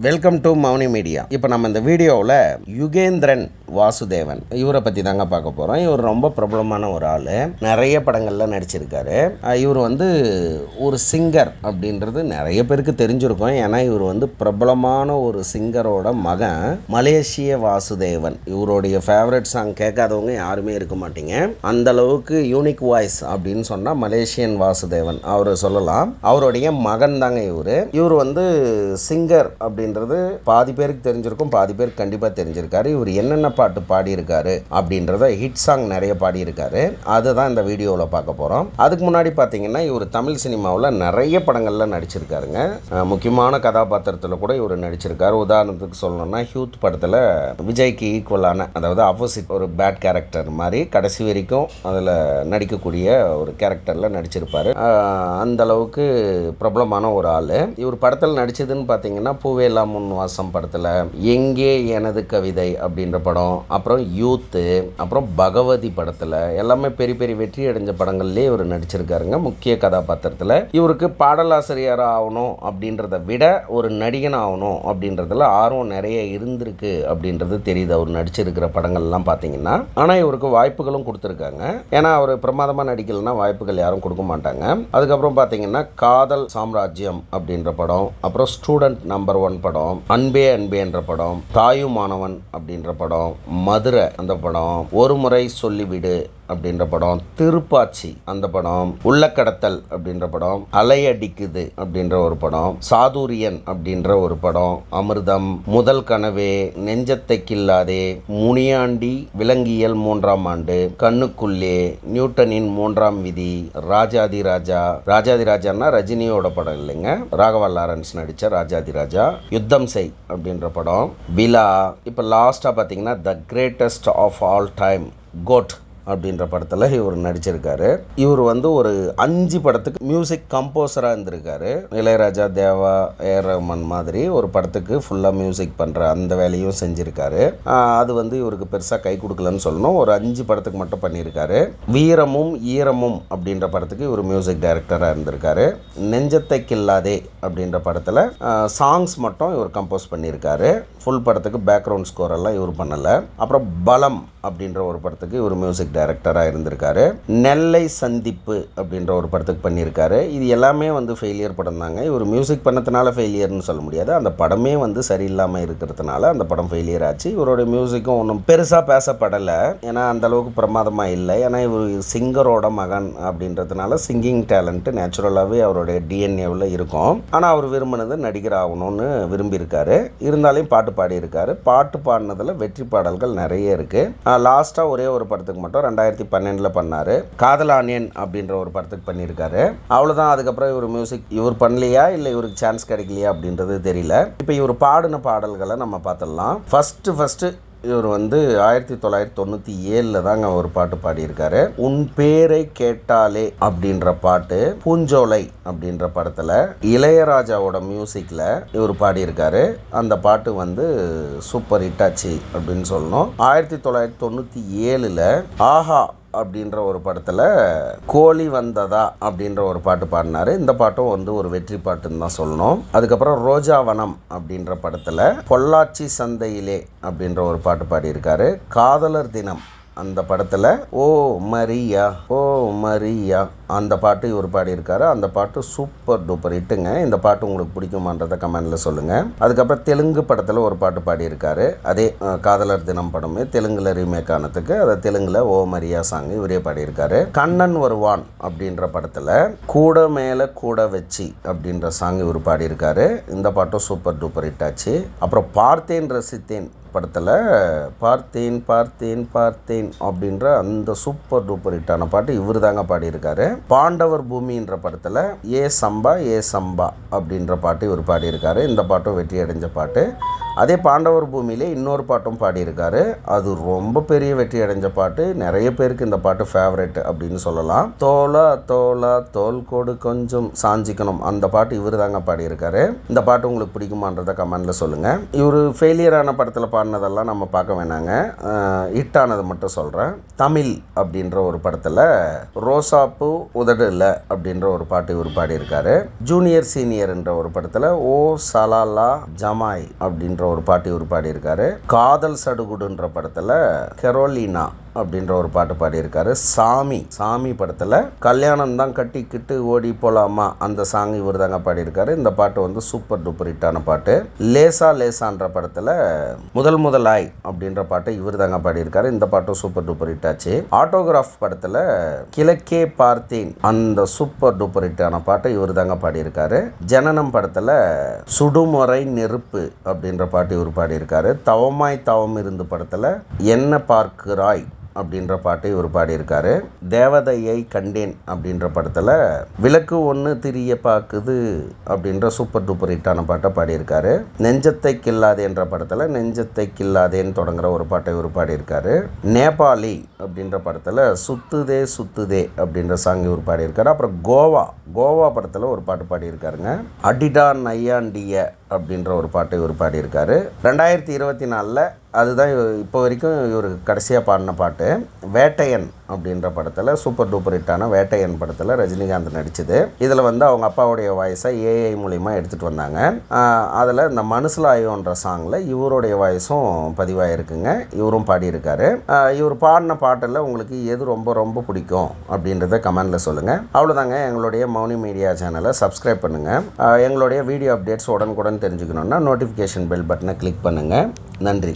Welcome to Mouni media. இப்போ நம்ம இந்த வீடியோவில் யுகேந்திரன் வாசுதேவன் இவரை பற்றி தாங்க பார்க்க போகிறோம். இவர் ரொம்ப பிரபலமான ஒரு ஆள், நிறைய படங்களில் நடிச்சிருக்காரு. இவர் ஒரு சிங்கர் அப்படின்றது நிறைய பேருக்கு தெரிஞ்சிருக்கும். ஏன்னா இவர் பிரபலமான ஒரு சிங்கரோட மகன் மலேசிய வாசுதேவன். இவருடைய ஃபேவரட் சாங் கேட்காதவங்க யாருமே இருக்க மாட்டீங்க. அந்த அளவுக்கு யூனிக் வாய்ஸ் அப்படின்னு சொன்னால் மலேசியன் வாசுதேவன் அவர் சொல்லலாம். அவருடைய மகன் தாங்க இவர் சிங்கர் அப்படின்றது பாதி பேருக்கு தெரிஞ்சிருக்கும், பாதி பேருக்கு கண்டிப்பாக தெரிஞ்சிருக்காரு. இவர் என்னென்ன பாட்டு பாடியிருக்காரு அப்படின்றத ஹிட் சாங் நிறைய பாடியிருக்காரு. அதுதான் இந்த வீடியோவில் பார்க்க போகிறோம். அதுக்கு முன்னாடி பார்த்தீங்கன்னா இவர் தமிழ் சினிமாவில் நிறைய படங்களில் நடிச்சிருக்காருங்க. முக்கியமான கதாபாத்திரத்தில் கூட இவர் நடிச்சிருக்காரு. உதாரணத்துக்கு சொல்லணும்னா ஹியூத் படத்தில் விஜய்க்கு ஈக்குவலான, அதாவது ஆப்போசிட் ஒரு பேட் கேரக்டர் மாதிரி கடைசி வரைக்கும் அதில் நடிக்கக்கூடிய ஒரு கேரக்டரில் நடிச்சிருப்பார். அந்த அளவுக்கு பிரபலமான ஒரு ஆள். இவர் படத்தில் நடிச்சதுன்னு பார்த்தீங்கன்னா பூவேலா முன் வாசம் படத்தில், எங்கே எனது கவிதை அப்படின்ற படம், அப்புறம் யூத்து, அப்புறம் பகவதி படத்தில் எல்லாமே பெரிய பெரிய வெற்றி அடைஞ்ச படங்கள்லேயே இவர் நடிச்சிருக்காருங்க. முக்கிய கதாபாத்திரத்தில் இவருக்கு பாடலாசிரியராக ஆகணும் அப்படின்றத விட ஒரு நடிகன் ஆகணும் அப்படின்றதுல ஆர்வம் நிறைய இருந்திருக்கு அப்படின்றது தெரியுது அவர் நடிச்சிருக்கிற படங்கள்லாம் பார்த்தீங்கன்னா. ஆனால் இவருக்கு வாய்ப்புகளும் கொடுத்துருக்காங்க. ஏன்னா அவர் பிரமாதமாக நடிக்கலைன்னா வாய்ப்புகள் யாரும் கொடுக்க மாட்டாங்க. அதுக்கப்புறம் பார்த்தீங்கன்னா காதல் சாம்ராஜ்யம் அப்படின்ற படம், அப்புறம் ஸ்டூடெண்ட் நம்பர் 1 படம், அன்பே அன்பே என்ற படம், தாயுமானவன் அப்படின்ற படம், மதுரை அந்த படம், ஒரு முறை சொல்லிவிடு அப்படின்ற படம், திருப்பாச்சி அந்த படம், உள்ளக்கடத்தல் அப்படின்ற படம், அலையடிக்குது அப்படின்ற ஒரு படம், சாதுரியன் அப்படின்ற ஒரு படம், அமிர்தம், முதல் கனவே, நெஞ்சத்தை கில்லாதே, முனியாண்டி, விலங்கியல் 3ஆம் ஆண்டு, கண்ணுக்குள்ளே, நியூட்டனின் 3ஆம் விதி, ராஜாதி ராஜா. ராஜாதி ராஜான்னா ரஜினியோட படம் இல்லைங்க, ராகவா லாரன்ஸ் நடித்த ராஜாதி ராஜா, யுத்தம் செய் அப்படின்ற படம், விழா. இப்போ லாஸ்ட்டாக பார்த்தீங்கன்னா the greatest of all time, GOAT அப்படின்ற படத்தில் இவர் நடிச்சிருக்காரு. இவர் ஒரு 5 படத்துக்கு மியூசிக் கம்போசராக இருந்திருக்காரு. இளையராஜா, தேவா, ஏஆர் ரஹ்மான் மாதிரி ஒரு படத்துக்கு ஃபுல்லாக மியூசிக் பண்ணுற அந்த வேலையும் செஞ்சுருக்காரு. அது இவருக்கு பெருசாக கை கொடுக்கலன்னு சொல்லணும். ஒரு 5 படத்துக்கு மட்டும் பண்ணியிருக்காரு. வீரமும் ஈரமும் அப்படின்ற படத்துக்கு இவர் மியூசிக் டைரக்டராக இருந்திருக்காரு. நெஞ்சத்தை கில்லாதே அப்படின்ற படத்தில் சாங்ஸ் மட்டும் இவர் கம்போஸ் பண்ணியிருக்காரு. ஃபுல் படத்துக்கு பேக்ரவுண்ட் ஸ்கோர் எல்லாம் இவர் பண்ணலை. அப்புறம் பலம் அப்படின்ற ஒரு படத்துக்கு இவர் மியூசிக் டைரக்டராக இருந்திருக்காரு. நெல்லை சந்திப்பு அப்படின்ற ஒரு படத்துக்கு பண்ணியிருக்காரு. இது எல்லாமே ஃபெயிலியர் படம் தாங்க. இவர் மியூசிக் பண்ணதுனால ஃபெயிலியர்னு சொல்ல முடியாது. அந்த படமே சரியில்லாமல் இருக்கிறதுனால அந்த படம் ஃபெயிலியர் ஆச்சு. இவருடைய மியூசிக்கும் ஒன்றும் பெருசாக பேசப்படலை. ஏன்னா அந்த அளவுக்கு பிரமாதமாக இல்லை. ஏன்னா இவர் சிங்கரோட மகன் அப்படின்றதுனால சிங்கிங் டேலண்ட்டு நேச்சுரலாகவே அவருடைய டிஎன்ஏவில் இருக்கும். ஆனால் அவர் விரும்பினது நடிகர் ஆகணும்னு விரும்பியிருக்காரு. இருந்தாலும் பாட்டு பாடியிருக்காரு. பாட்டு பாடினதில் வெற்றி பாடல்கள் நிறைய இருக்குது. லாஸ்ட்டாக ஒரே ஒரு படத்துக்கு மட்டும் 2012 பண்ணார். காதலானியன் அப்படின்ற ஒரு படத்துக்கு பண்ணியிருக்காரு. அவ்வளோதான். அதுக்கப்புறம் இவர் மியூசிக் இவர் பண்ணலையா இல்லை இவருக்கு சான்ஸ் கிடைக்கலையா அப்படின்றது தெரியல. இப்போ இவர் பாடின பாடல்களை நம்ம பார்த்துடலாம். ஃபஸ்ட்டு இவர் 1997 தாங்க ஒரு பாட்டு பாடியிருக்காரு. உன் பேரை கேட்டாலே அப்படின்ற பாட்டு பூஞ்சோலை அப்படின்ற படத்தில் இளையராஜாவோட மியூசிக்கில் இவர் பாடியிருக்காரு. அந்த பாட்டு சூப்பர் ஹிட் ஆச்சு அப்படின்னு சொல்லணும். 1997 ஆஹா அப்படின்ற ஒரு படத்தில் கோழி வந்ததா அப்படின்ற ஒரு பாட்டு பாடினார். இந்த பாட்டும் ஒரு வெற்றி பாட்டுன்னு தான் சொல்லணும். அதுக்கப்புறம் ரோஜாவனம் அப்படின்ற படத்தில் பொள்ளாச்சி சந்தையிலே அப்படின்ற ஒரு பாட்டு பாடியிருக்காரு. காதலர் தினம் அந்த படத்தில் ஓ மரியா ஓ மரியா அந்த பாட்டு இவர் பாடியிருக்காரு. அந்த பாட்டு சூப்பர் டூப்பர் ஹிட்டுங்க. இந்த பாட்டு உங்களுக்கு பிடிக்குமான்றதை கமெண்டில் சொல்லுங்கள். அதுக்கப்புறம் தெலுங்கு படத்தில் ஒரு பாட்டு பாடியிருக்காரு. அதே காதலர் தினம் படமே தெலுங்கில் ரீமேக் ஆனதுக்கு அதை தெலுங்கில் ஓ மரியா சாங் இவரே பாடியிருக்காரு. கண்ணன் வருவான் அப்படின்ற படத்தில் கூட மேலே கூட வச்சு அப்படின்ற சாங் இவர் பாடியிருக்காரு. இந்த பாட்டும் சூப்பர் டூப்பர் ஹிட் ஆச்சு. அப்புறம் பார்த்தேன் ரசித்தேன் படத்தில் பார்த்தேன் பார்த்தேன் பார்த்தேன் அப்படின்ற அந்த சூப்பர் டூப்பர் ஹிட்டான பாட்டு இவர் தாங்க பாடியிருக்காரு. பாண்டவர் பூமின்ற படத்தில் ஏ சம்பா அப்படின்ற பாட்டு இவர் பாடியிருக்காரு. இந்த பாட்டும் வெற்றி அடைஞ்ச பாட்டு. அதே பாண்டவர் பூமியிலே இன்னொரு பாட்டும் பாடியிருக்காரு. அது ரொம்ப பெரிய வெற்றி அடைஞ்ச பாட்டு. நிறைய பேருக்கு இந்த பாட்டு ஃபேவரெட் அப்படின்னு சொல்லலாம். தோலா தோலா தோல் கோடு கொஞ்சம் சாஞ்சிக்கணும், அந்த பாட்டு இவர் தாங்க பாடியிருக்காரு. இந்த பாட்டு உங்களுக்கு பிடிக்குமான்றதை கமெண்டில் சொல்லுங்கள். இவர் ஃபெயிலியரான படத்தில் பாடினதெல்லாம் நம்ம பார்க்க வேணாங்க, ஹிட் ஆனது மட்டும் சொல்கிறேன். தமிழ் அப்படின்ற ஒரு படத்தில் ரோசாப்பூ உதடு இல்லை அப்படின்ற ஒரு பாட்டு இவர் பாடியிருக்காரு. ஜூனியர் சீனியர் என்ற ஒரு படத்தில் ஓ சலாலா ஜமாய் அப்படின்ற ஒரு பாட்டு இவர் பாடியிருக்காரு. காதல் சடுகுடுன்ற படத்தில் கெரோலினா அப்படின்ற ஒரு பாட்டு பாடியிருக்காரு. சாமி படத்தில் கல்யாணம் தான் கட்டிக்கிட்டு ஓடி போலாமா அந்த சாங் இவர் தாங்க பாடியிருக்காரு. இந்த பாட்டு வந்து சூப்பர் டூப்பர் ஹிட்டான பாட்டு. லேசா லேசான்ற படத்தில் முதலாய் அப்படின்ற பாட்டை இவர் தாங்க பாடியிருக்காரு. இந்த பாட்டும் சூப்பர் டூப்பர் ஹிட் ஆச்சு. ஆட்டோகிராஃப் படத்தில் கிழக்கே பார்த்தேன் அந்த சூப்பர் டூப்பர் ஹிட்டான பாட்டை இவர் தாங்க பாடியிருக்காரு. ஜனனம் படத்தில் சுடுமுறை நெருப்பு அப்படின்ற பாட்டு இவர் பாடியிருக்காரு. தவமாய் தவம் இருந்து படத்தில் என்ன பார்க்கிறாய் அப்படின்ற பாட்டை இவர் பாடியிருக்காரு. தேவதையை கண்டேன் அப்படின்ற படத்தில் விளக்கு ஒன்று திரிய பார்க்குது அப்படின்ற சூப்பர் டூப்பர் ஹிட்டான பாட்டை பாடியிருக்காரு. நெஞ்சத்தை கில்லாதே என்ற படத்தில் நெஞ்சத்தை கில்லாதேன்னு தொடங்குற ஒரு பாட்டை இவர் பாடியிருக்காரு. நேபாளி அப்படின்ற படத்தில் சுத்துதே சுத்துதே அப்படின்ற சாங் இவர் பாடியிருக்காரு. அப்புறம் கோவா படத்தில் ஒரு பாட்டு பாடியிருக்காருங்க. அடிடா நையாண்டிய அப்படின்ற ஒரு பாட்டை இவர் பாடியிருக்காரு. 2024 அதுதான் இப்போ வரைக்கும் இவர் கடைசியாக பாடின பாட்டு. வேட்டையன் அப்படின்ற படத்தில் சூப்பர் டூப்பர் ஹிட்டான வேட்டையன் படத்தில் ரஜினிகாந்த் நடிச்சது. இதில் வந்து அவங்க அப்பாவுடைய வாய்ஸை ஏஐ மூலிமா எடுத்துகிட்டு வந்தாங்க. அதில் இந்த மனுசலாயோன்ற சாங்கில் இவருடைய வாய்ஸும் பதிவாயிருக்குங்க. இவரும் பாடியிருக்காரு. இவர் பாடின பாட்டில் உங்களுக்கு எது ரொம்ப ரொம்ப பிடிக்கும் அப்படின்றத கமெண்டில் சொல்லுங்கள். அவ்வளோதாங்க. எங்களுடைய மௌனி மீடியா சேனலை சப்ஸ்கிரைப் பண்ணுங்கள். எங்களுடைய வீடியோ அப்டேட்ஸ் உடனுக்குடன் தெரிஞ்சுக்கணுன்னா நோட்டிஃபிகேஷன் பெல் பட்டனை கிளிக் பண்ணுங்கள். நன்றி.